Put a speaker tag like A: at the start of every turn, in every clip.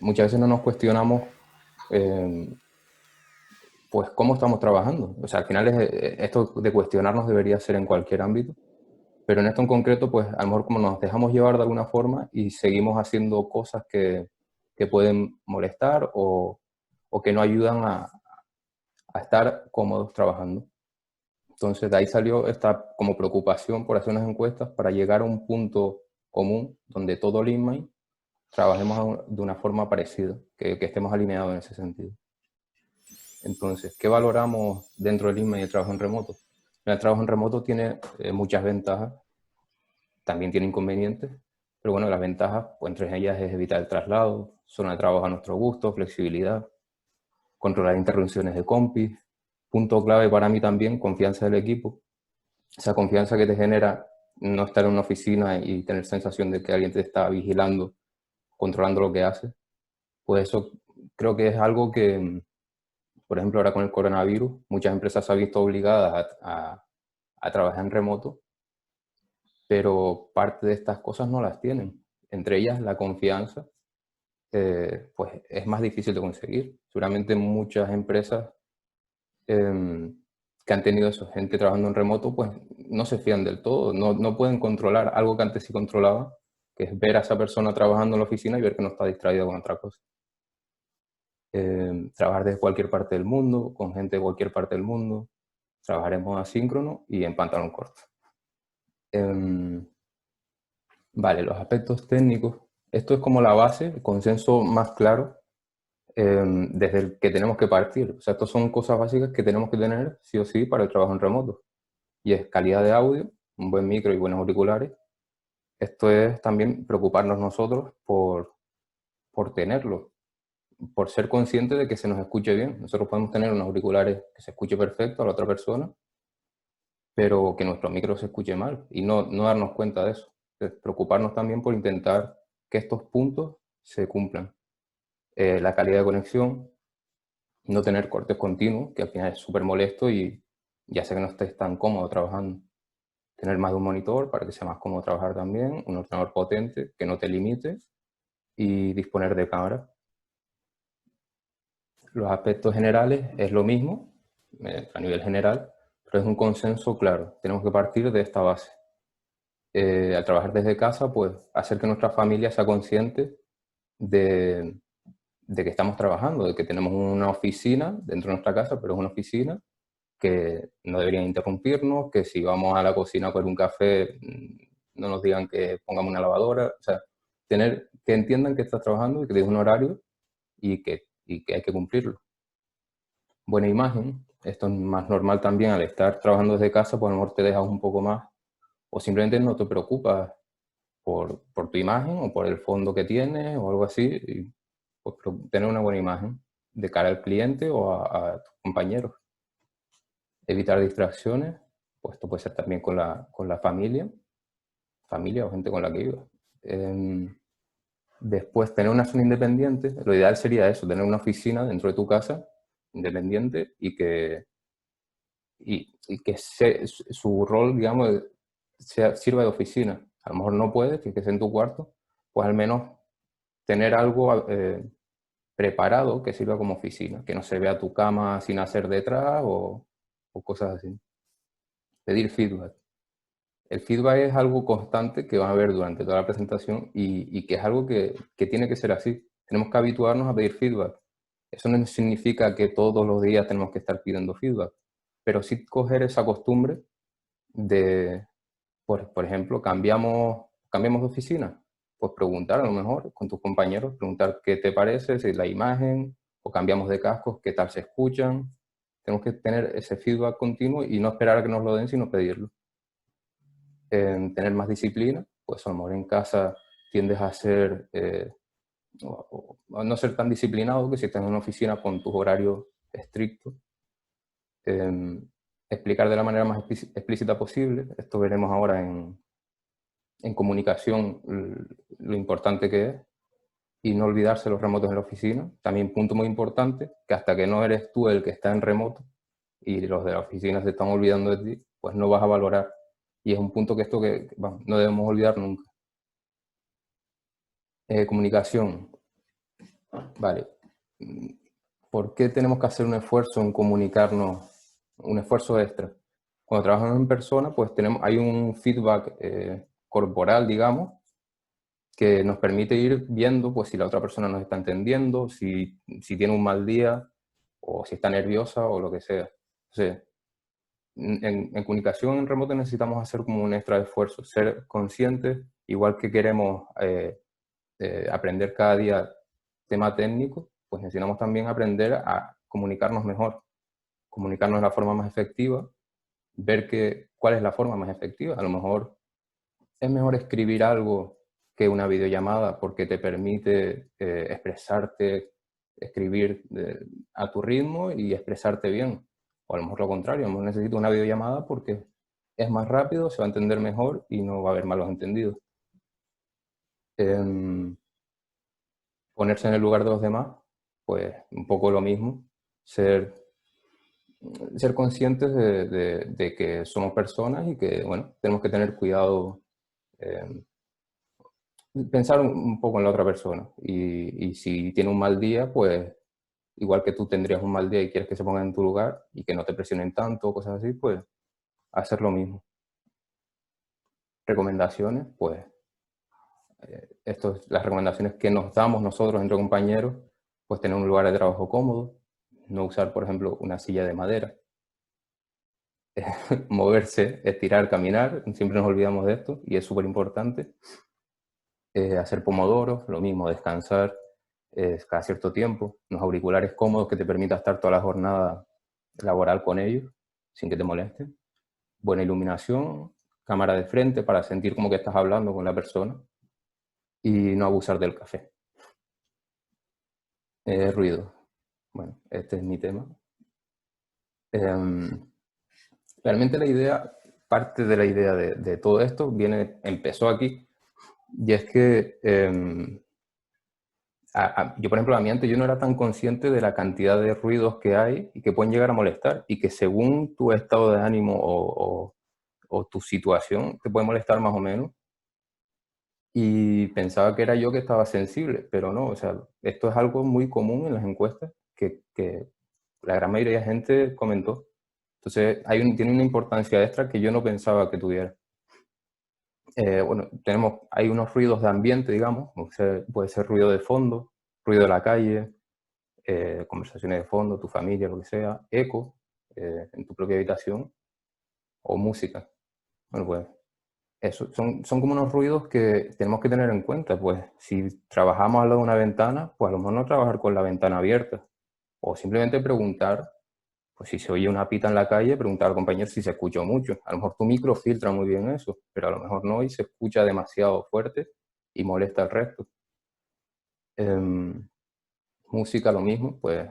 A: muchas veces no nos cuestionamos eh, pues cómo estamos trabajando. O sea, al final esto de cuestionarnos debería ser en cualquier ámbito, pero en esto en concreto, pues a lo mejor como nos dejamos llevar de alguna forma y seguimos haciendo cosas que pueden molestar o que no ayudan a estar cómodos trabajando. Entonces de ahí salió esta como preocupación por hacer unas encuestas para llegar a un punto común donde todo LeanMind trabajemos de una forma parecida, que estemos alineados en ese sentido. Entonces, ¿qué valoramos dentro del LeanMind y el trabajo en remoto? El trabajo en remoto tiene muchas ventajas, también tiene inconvenientes, pero bueno, las ventajas, pues entre ellas es evitar el traslado, zona de trabajo a nuestro gusto, flexibilidad, controlar interrupciones de compis, punto clave para mí también, confianza del equipo. Esa confianza que te genera no estar en una oficina y tener sensación de que alguien te está vigilando, controlando lo que haces, pues eso creo que es algo que, por ejemplo, ahora con el coronavirus, muchas empresas se han visto obligadas a trabajar en remoto, pero parte de estas cosas no las tienen. Entre ellas, la confianza, pues es más difícil de conseguir. Seguramente muchas empresas que han tenido eso, gente trabajando en remoto, pues no se fían del todo, no pueden controlar algo que antes sí controlaban, que es ver a esa persona trabajando en la oficina y ver que no está distraída con otra cosa. Trabajar desde cualquier parte del mundo, con gente de cualquier parte del mundo, trabajar en modo asíncrono y en pantalón corto. Vale, los aspectos técnicos. Esto es como la base, el consenso más claro desde el que tenemos que partir. O sea, estas son cosas básicas que tenemos que tener sí o sí para el trabajo en remoto. Y es calidad de audio, un buen micro y buenos auriculares. Esto es también preocuparnos nosotros por tenerlo, por ser conscientes de que se nos escuche bien. Nosotros podemos tener unos auriculares que se escuche perfecto a la otra persona, pero que nuestro micro se escuche mal y no darnos cuenta de eso. Entonces, preocuparnos también por intentar que estos puntos se cumplan. La calidad de conexión, no tener cortes continuos, que al final es súper molesto y ya sé que no estés tan cómodo trabajando. Tener más de un monitor para que sea más cómodo trabajar también, un ordenador potente que no te limite y disponer de cámara. Los aspectos generales es lo mismo, a nivel general, pero es un consenso claro. Tenemos que partir de esta base. Al trabajar desde casa, pues hacer que nuestra familia sea consciente de, de que estamos trabajando, de que tenemos una oficina dentro de nuestra casa, pero es una oficina que no deberían interrumpirnos, que si vamos a la cocina por un café no nos digan que pongamos una lavadora, o sea, que entiendan que estás trabajando y que tienes un horario y que hay que cumplirlo. Buena imagen, esto es más normal también al estar trabajando desde casa, pues a lo mejor te dejas un poco más o simplemente no te preocupas por tu imagen o por el fondo que tienes o algo así, y pues, tener una buena imagen de cara al cliente o a tus compañeros. Evitar distracciones, pues esto puede ser también con la familia o gente con la que viva. Después, tener una zona independiente, lo ideal sería eso, tener una oficina dentro de tu casa, independiente, y que su rol, digamos, sirva de oficina. A lo mejor no puedes, que sea en tu cuarto, pues al menos tener algo preparado que sirva como oficina, que no se vea tu cama sin hacer detrás o cosas así. Pedir feedback. El feedback es algo constante que van a ver durante toda la presentación y que es algo que tiene que ser así. Tenemos que habituarnos a pedir feedback. Eso no significa que todos los días tenemos que estar pidiendo feedback, pero sí coger esa costumbre de, por ejemplo, cambiamos de oficina, pues preguntar a lo mejor con tus compañeros, preguntar qué te parece, si la imagen, o cambiamos de cascos, qué tal se escuchan. Tenemos que tener ese feedback continuo y no esperar a que nos lo den, sino pedirlo. Tener más disciplina, pues a lo mejor en casa tiendes a ser, a no ser tan disciplinado que si estás en una oficina con tus horarios estrictos. Explicar de la manera más explícita posible, esto veremos ahora en comunicación lo importante que es, y no olvidarse los remotos en la oficina. También punto muy importante, que hasta que no eres tú el que está en remoto y los de la oficina se están olvidando de ti, pues no vas a valorar. Y es un punto que esto que bueno, no debemos olvidar nunca. Comunicación. Vale. ¿Por qué tenemos que hacer un esfuerzo en comunicarnos, un esfuerzo extra? Cuando trabajamos en persona, pues hay un feedback corporal, digamos, que nos permite ir viendo pues, si la otra persona nos está entendiendo, si tiene un mal día, o si está nerviosa, o lo que sea. Entonces, en comunicación en remoto necesitamos hacer como un extra esfuerzo, ser conscientes, igual que queremos aprender cada día tema técnico, pues necesitamos también aprender a comunicarnos mejor, comunicarnos de la forma más efectiva, ver cuál es la forma más efectiva. A lo mejor es mejor escribir algo que una videollamada porque te permite expresarte, escribir a tu ritmo y expresarte bien. O a lo mejor lo contrario, a lo mejor necesito una videollamada porque es más rápido, se va a entender mejor y no va a haber malos entendidos. Em, Ponerse en el lugar de los demás, pues un poco lo mismo, ser, ser conscientes de que somos personas y que, bueno, tenemos que tener cuidado, eh, pensar un poco en la otra persona. Y si tiene un mal día, pues igual que tú tendrías un mal día y quieres que se pongan en tu lugar y que no te presionen tanto o cosas así, pues hacer lo mismo. Recomendaciones, pues las recomendaciones que nos damos nosotros entre compañeros, pues tener un lugar de trabajo cómodo, no usar, por ejemplo, una silla de madera, moverse, estirar, caminar, siempre nos olvidamos de esto y es súper importante. Hacer pomodoros, lo mismo, descansar cada cierto tiempo, unos auriculares cómodos que te permita estar toda la jornada laboral con ellos, sin que te molesten. Buena iluminación, cámara de frente para sentir como que estás hablando con la persona y no abusar del café. Ruido. Bueno, este es mi tema. Realmente la idea, parte de la idea de todo esto empezó aquí, y es que yo, por ejemplo, a mí antes yo no era tan consciente de la cantidad de ruidos que hay y que pueden llegar a molestar, y que según tu estado de ánimo o tu situación te puede molestar más o menos. Y pensaba que era yo que estaba sensible, pero no, o sea, esto es algo muy común en las encuestas que la gran mayoría de gente comentó. Entonces, tiene una importancia extra que yo no pensaba que tuviera. Bueno, hay unos ruidos de ambiente, digamos, puede ser ruido de fondo, ruido de la calle, conversaciones de fondo, tu familia, lo que sea, eco en tu propia habitación o música. Bueno, pues eso, son como unos ruidos que tenemos que tener en cuenta, pues si trabajamos al lado de una ventana, pues a lo mejor no trabajar con la ventana abierta, o simplemente preguntar, pues si se oye una pita en la calle, preguntar al compañero si se escuchó mucho. A lo mejor tu micro filtra muy bien eso, pero a lo mejor no y se escucha demasiado fuerte y molesta al resto. Música lo mismo, pues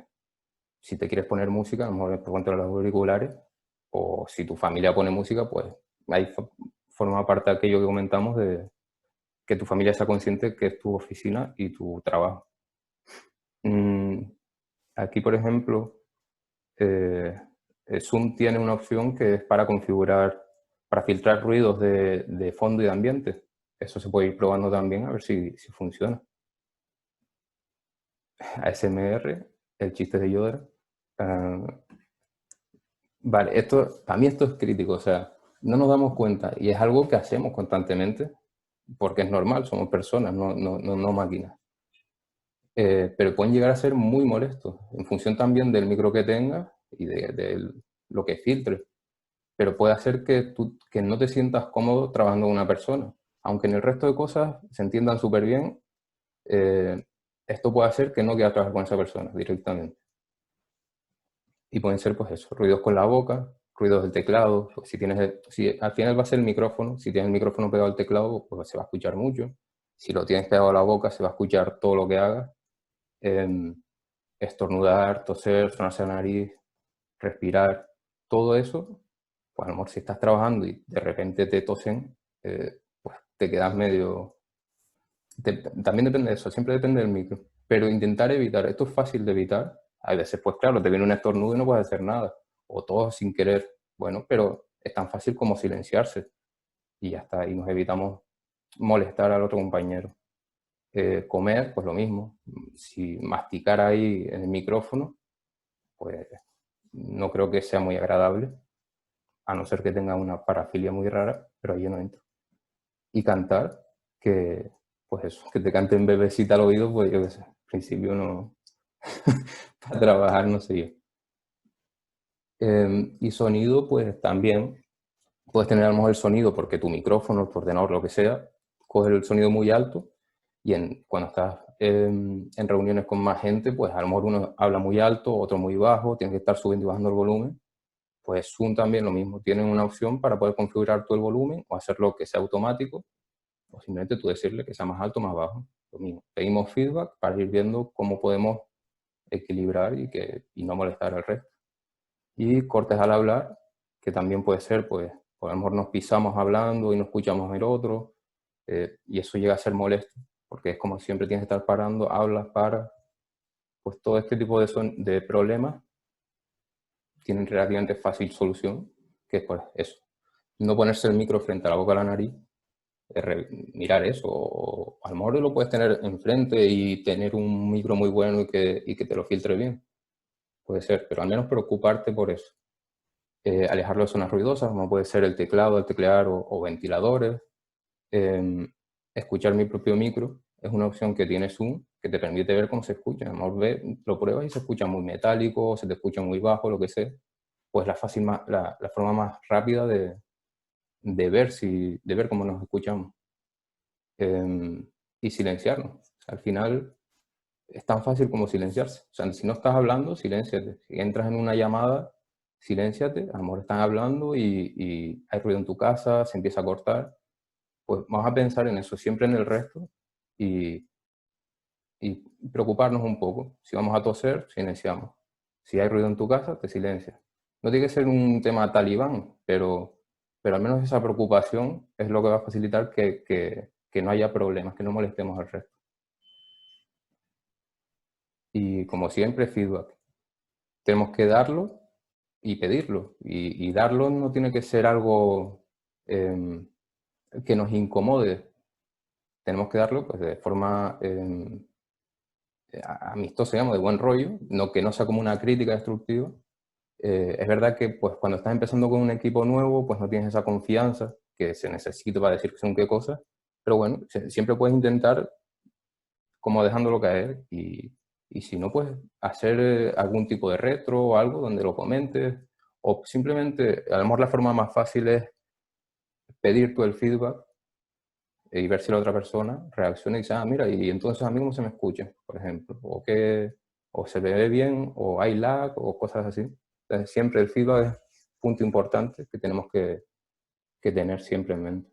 A: si te quieres poner música, a lo mejor ponte los auriculares, o si tu familia pone música, pues ahí forma parte de aquello que comentamos de que tu familia sea consciente que es tu oficina y tu trabajo. Aquí, por ejemplo, eh, Zoom tiene una opción que es para configurar, para filtrar ruidos de fondo y de ambiente. Eso se puede ir probando también a ver si funciona. ASMR, el chiste de Yoda. Vale, para mí esto es crítico, o sea, no nos damos cuenta y es algo que hacemos constantemente porque es normal, somos personas, no máquinas. Pero pueden llegar a ser muy molestos en función también del micro que tengas y de lo que filtres. Pero puede hacer que no te sientas cómodo trabajando con una persona. Aunque en el resto de cosas se entiendan súper bien, esto puede hacer que no quieras trabajar con esa persona directamente. Y pueden ser, pues eso, ruidos con la boca, ruidos del teclado. Pues si al final va a ser el micrófono, si tienes el micrófono pegado al teclado, pues se va a escuchar mucho. Si lo tienes pegado a la boca, se va a escuchar todo lo que hagas. Estornudar, toser, sonarse la nariz, respirar, todo eso, pues a lo mejor si estás trabajando y de repente te tosen, pues te quedas medio... También depende de eso, siempre depende del micro. Pero intentar evitar, esto es fácil de evitar. A veces, pues claro, te viene un estornudo y no puedes hacer nada. O todo sin querer. Bueno, pero es tan fácil como silenciarse. Y ya está, y nos evitamos molestar al otro compañero. Comer, pues lo mismo. Si masticar ahí en el micrófono, pues no creo que sea muy agradable, a no ser que tenga una parafilia muy rara, pero ahí yo no entro. Y cantar, que pues eso, que te canten bebecita al oído, pues yo qué sé, al principio no, para trabajar no sé yo. Y sonido, pues también puedes tener a lo mejor el sonido porque tu micrófono, tu ordenador, lo que sea, coge el sonido muy alto y cuando estás en reuniones con más gente, pues a lo mejor uno habla muy alto, otro muy bajo, tienes que estar subiendo y bajando el volumen. Pues Zoom también lo mismo, tienen una opción para poder configurar todo el volumen o hacerlo que sea automático o simplemente tú decirle que sea más alto o más bajo. Lo mismo, pedimos feedback para ir viendo cómo podemos equilibrar y no molestar al resto. Y cortes al hablar, que también puede ser, pues, a lo mejor nos pisamos hablando y no escuchamos el otro, y eso llega a ser molesto, porque es como siempre tienes que estar parando, hablas, para, pues todo este tipo de problemas tienen relativamente fácil solución, que es pues eso, no ponerse el micro frente a la boca o la nariz, mirar eso, o a lo mejor lo puedes tener enfrente y tener un micro muy bueno y que te lo filtre bien, puede ser, pero al menos preocuparte por eso. Alejarlo de zonas ruidosas, como puede ser el teclado, el teclear o ventiladores. Eh, Escuchar mi propio micro es una opción que tiene Zoom que te permite ver cómo se escucha. A lo mejor lo pruebas y se escucha muy metálico, se te escucha muy bajo, lo que sea. Pues la forma más rápida de ver cómo nos escuchamos. Y silenciarnos. Al final es tan fácil como silenciarse. O sea, si no estás hablando, silénciate. Si entras en una llamada, silénciate. A lo mejor están hablando y hay ruido en tu casa, se empieza a cortar. Pues vamos a pensar en eso, siempre en el resto y, y preocuparnos un poco. Si vamos a toser, silenciamos. Si hay ruido en tu casa, te silencias. No tiene que ser un tema talibán, pero al menos esa preocupación es lo que va a facilitar que no haya problemas, que no molestemos al resto. Y como siempre, feedback. Tenemos que darlo y pedirlo. Y darlo no tiene que ser algo que nos incomode. Tenemos que darlo pues, de forma amistosa, digamos, de buen rollo, no, que no sea como una crítica destructiva. Es verdad que pues, cuando estás empezando con un equipo nuevo, pues no tienes esa confianza que se necesita para decir según qué cosas, pero bueno, siempre puedes intentar como dejándolo caer y si no, pues hacer algún tipo de retro o algo donde lo comentes o simplemente, a lo mejor la forma más fácil es pedir tú el feedback y ver si la otra persona reacciona y dice, ah, mira, y entonces a mí cómo se me escucha, por ejemplo, o se ve bien, o hay lag, o cosas así. Entonces siempre el feedback es un punto importante que tenemos que tener siempre en mente.